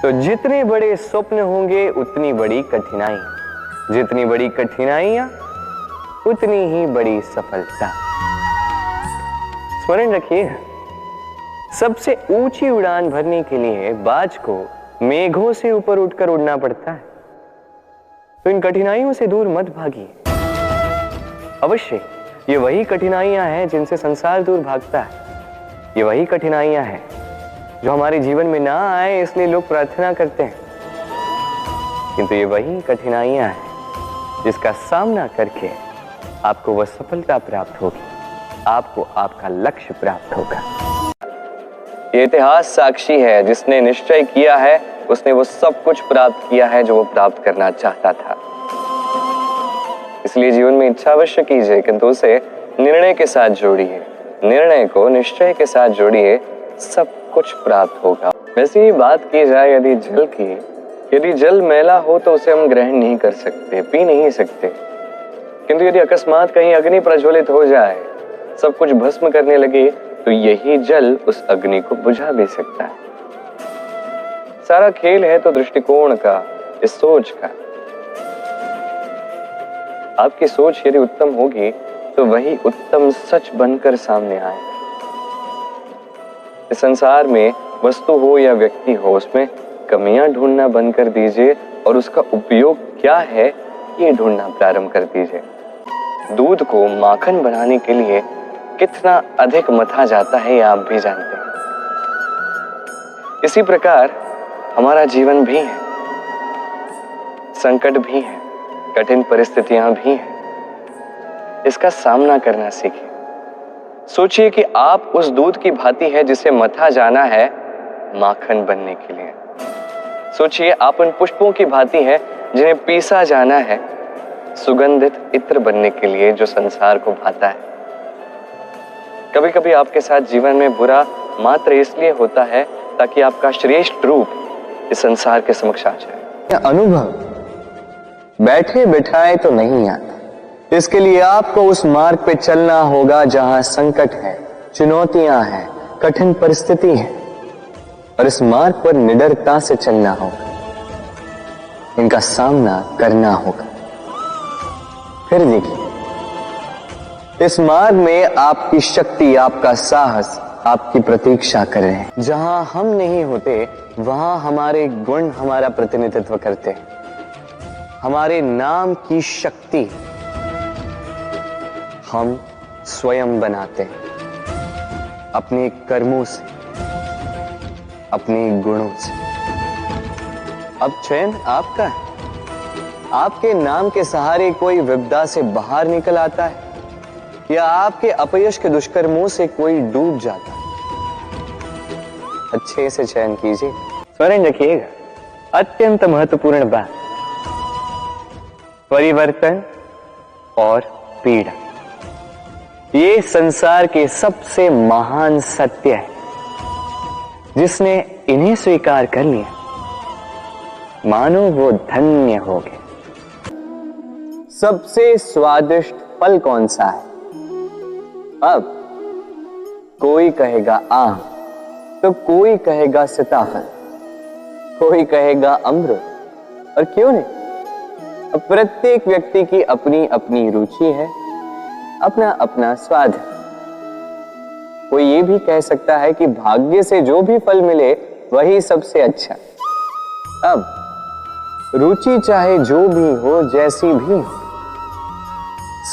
तो जितने बड़े स्वप्न होंगे उतनी बड़ी कठिनाई, जितनी बड़ी कठिनाइयां उतनी ही बड़ी सफलता। स्मरण रखिए, सबसे ऊंची उड़ान भरने के लिए बाज को मेघों से ऊपर उठकर उड़ना पड़ता है। तो इन कठिनाइयों से दूर मत भागिए। अवश्य ये वही कठिनाइयां हैं जिनसे संसार दूर भागता है। ये वही कठिनाइयां हैं जो हमारे जीवन में ना आए इसलिए लोग प्रार्थना करते हैं, किंतु ये वही कठिनाइयां हैं जिसका सामना करके आपको वह सफलता प्राप्त होगी, आपको आपका लक्ष्य प्राप्त होगा। ये इतिहास साक्षी है, जिसने निश्चय किया है उसने वो सब कुछ प्राप्त किया है जो वो प्राप्त करना चाहता था। इसलिए जीवन में इच्छा अवश्य कीजिए, किंतु उसे निर्णय के साथ जोड़िए, निर्णय को निश्चय के साथ जोड़िए, सब कुछ प्राप्त होगा। वैसे ही बात की जाए यदि जल की, यदि जल मैला हो तो उसे हम ग्रहण नहीं कर सकते, पी नहीं सकते, किंतु यदि अकस्मात कहीं अग्नि प्रज्वलित हो जाए, सब कुछ भस्म करने लगे, तो यही जल उस अग्नि को बुझा भी सकता है। सारा खेल है तो दृष्टिकोण का, इस सोच का। आपकी सोच यदि उत्तम होगी तो वही उत्तम सच बनकर सामने आएगा। इस संसार में वस्तु हो या व्यक्ति हो, उसमें कमियां ढूंढना बंद कर दीजिए और उसका उपयोग क्या है ये ढूंढना प्रारंभ कर दीजिए। दूध को माखन बनाने के लिए कितना अधिक मथा जाता है ये आप भी जानते हैं। इसी प्रकार हमारा जीवन भी है, संकट भी है, कठिन परिस्थितियां भी हैं। इसका सामना करना सीखिए। सोचिए कि आप उस दूध की भांति है जिसे मथा जाना है माखन बनने के लिए। सोचिए आप उन पुष्पों की भांति है जिन्हें पीसा जाना है सुगंधित इत्र बनने के लिए, जो संसार को भाता है। कभी कभी आपके साथ जीवन में बुरा मात्र इसलिए होता है ताकि आपका श्रेष्ठ रूप इस संसार के समक्ष आ जाए। अनुभव बैठे बिठाए तो नहीं आता, इसके लिए आपको उस मार्ग पे चलना होगा जहां संकट है, चुनौतियां हैं, कठिन परिस्थिति है, और इस मार्ग पर निडरता से चलना होगा, इनका सामना करना होगा। फिर देखिए, इस मार्ग में आपकी शक्ति, आपका साहस आपकी प्रतीक्षा कर रहे हैं। जहां हम नहीं होते वहां हमारे गुण हमारा प्रतिनिधित्व करते हैं, हमारे नाम की शक्ति हम स्वयं बनाते हैं अपने कर्मों से, अपने गुणों से। अब चयन आपका है। आपके नाम के सहारे कोई विपदा से बाहर निकल आता है या आपके अपयश के दुष्कर्मों से कोई डूब जाता है। अच्छे से चयन कीजिए। स्मरण रखिएगा, अत्यंत महत्वपूर्ण बात, परिवर्तन और पीड़ा ये संसार के सबसे महान सत्य है। जिसने इन्हें स्वीकार कर लिया मानो वो धन्य हो गए। सबसे स्वादिष्ट फल कौन सा है? अब कोई कहेगा आम, तो कोई कहेगा सीताफल, कोई कहेगा अमरूद, और क्यों नहीं। अब प्रत्येक व्यक्ति की अपनी अपनी रुचि है, अपना अपना स्वाद है। कोई ये भी कह सकता है कि भाग्य से जो भी फल मिले वही सबसे अच्छा। अब रुचि चाहे जो भी हो, जैसी भी हो,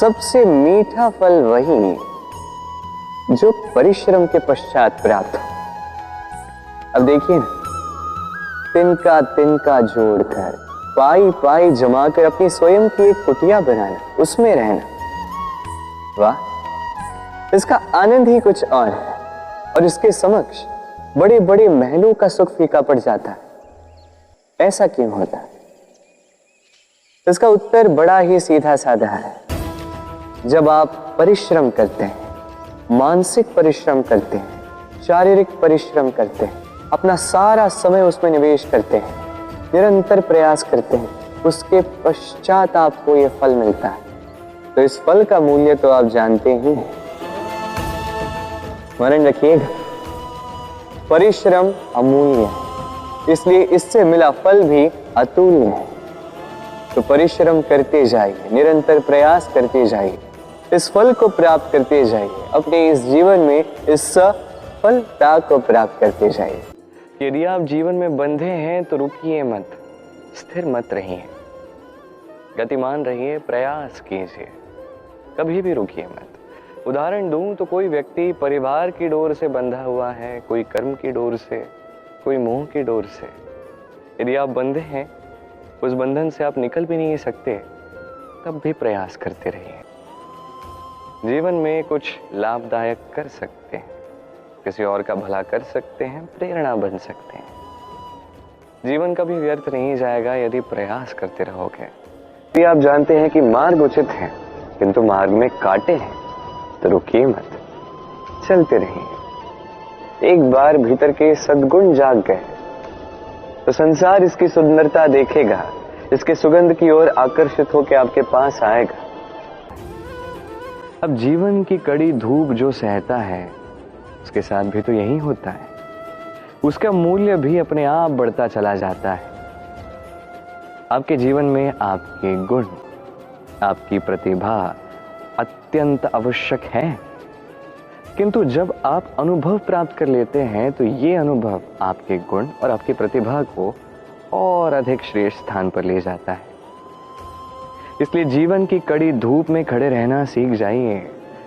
सबसे मीठा फल वही जो परिश्रम के पश्चात प्राप्त हो। अब देखिए ना, तिनका तिनका जोड़कर, पाई पाई जमाकर अपनी स्वयं की एक कुटिया बनाना, उसमें रहना, वाह, इसका आनंद ही कुछ और है। और इसके समक्ष बड़े बड़े महलों का सुख फीका पड़ जाता है। ऐसा क्यों होता है? इसका उत्तर बड़ा ही सीधा साधा है। जब आप परिश्रम करते हैं, मानसिक परिश्रम करते हैं, शारीरिक परिश्रम करते हैं, अपना सारा समय उसमें निवेश करते हैं, निरंतर प्रयास करते हैं, उसके पश्चात आपको यह फल मिलता है, तो इस फल का मूल्य तो आप जानते ही हैं। स्मरण रखिएगा, परिश्रम अमूल्य है, इसलिए इससे मिला फल भी अतुल्य है। तो परिश्रम करते जाइए, निरंतर प्रयास करते जाइए, इस फल को प्राप्त करते जाइए, अपने इस जीवन में इस सफलता को प्राप्त करते जाइए। यदि आप जीवन में बंधे हैं तो रुकिए मत, स्थिर मत रहिए, गतिमान रहिए, प्रयास कीजिए, कभी भी रुकिए मत। उदाहरण दूं तो कोई व्यक्ति परिवार की डोर से बंधा हुआ है, कोई कर्म की डोर से, कोई मोह की डोर से। यदि आप बंधे हैं, उस बंधन से आप निकल भी नहीं सकते, तब भी प्रयास करते रहिए। जीवन में कुछ लाभदायक कर सकते हैं, किसी और का भला कर सकते हैं, प्रेरणा बन सकते हैं। जीवन कभी व्यर्थ नहीं जाएगा यदि प्रयास करते रहोगे। यदि आप जानते हैं कि मार्ग उचित है किंतु मार्ग में कांटे हैं, तो रुकिए मत, चलते रहिए। एक बार भीतर के सद्गुण जाग गए तो संसार इसकी सुंदरता देखेगा, इसके सुगंध की ओर आकर्षित होकर आपके पास आएगा। अब जीवन की कड़ी धूप जो सहता है, उसके साथ भी तो यही होता है, उसका मूल्य भी अपने आप बढ़ता चला जाता है। आपके जीवन में आपके गुण, आपकी प्रतिभा अत्यंत आवश्यक है, किंतु जब आप अनुभव प्राप्त कर लेते हैं तो ये अनुभव आपके गुण और आपकी प्रतिभा को और अधिक श्रेष्ठ स्थान पर ले जाता है। इसलिए जीवन की कड़ी धूप में खड़े रहना सीख जाइए,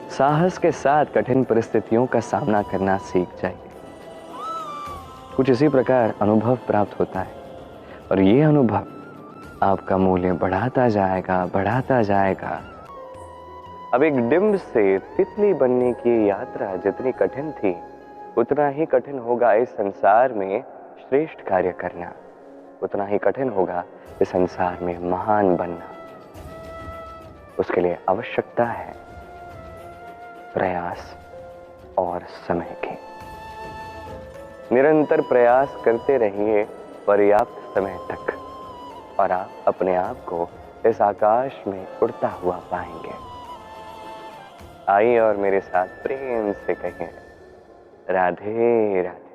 साहस के साथ कठिन परिस्थितियों का सामना करना सीख जाइए। कुछ इसी प्रकार अनुभव प्राप्त होता है और ये अनुभव आपका मूल्य बढ़ाता जाएगा, बढ़ाता जाएगा। अब एक डिंब से तितली बनने की यात्रा जितनी कठिन थी, उतना ही कठिन होगा इस संसार में श्रेष्ठ कार्य करना, उतना ही कठिन होगा इस संसार में महान बनना। उसके लिए आवश्यकता है प्रयास और समय की। निरंतर प्रयास करते रहिए पर्याप्त समय तक, और आप अपने आप को इस आकाश में उड़ता हुआ पाएंगे। आइए और मेरे साथ प्रेम से कहें, राधे राधे।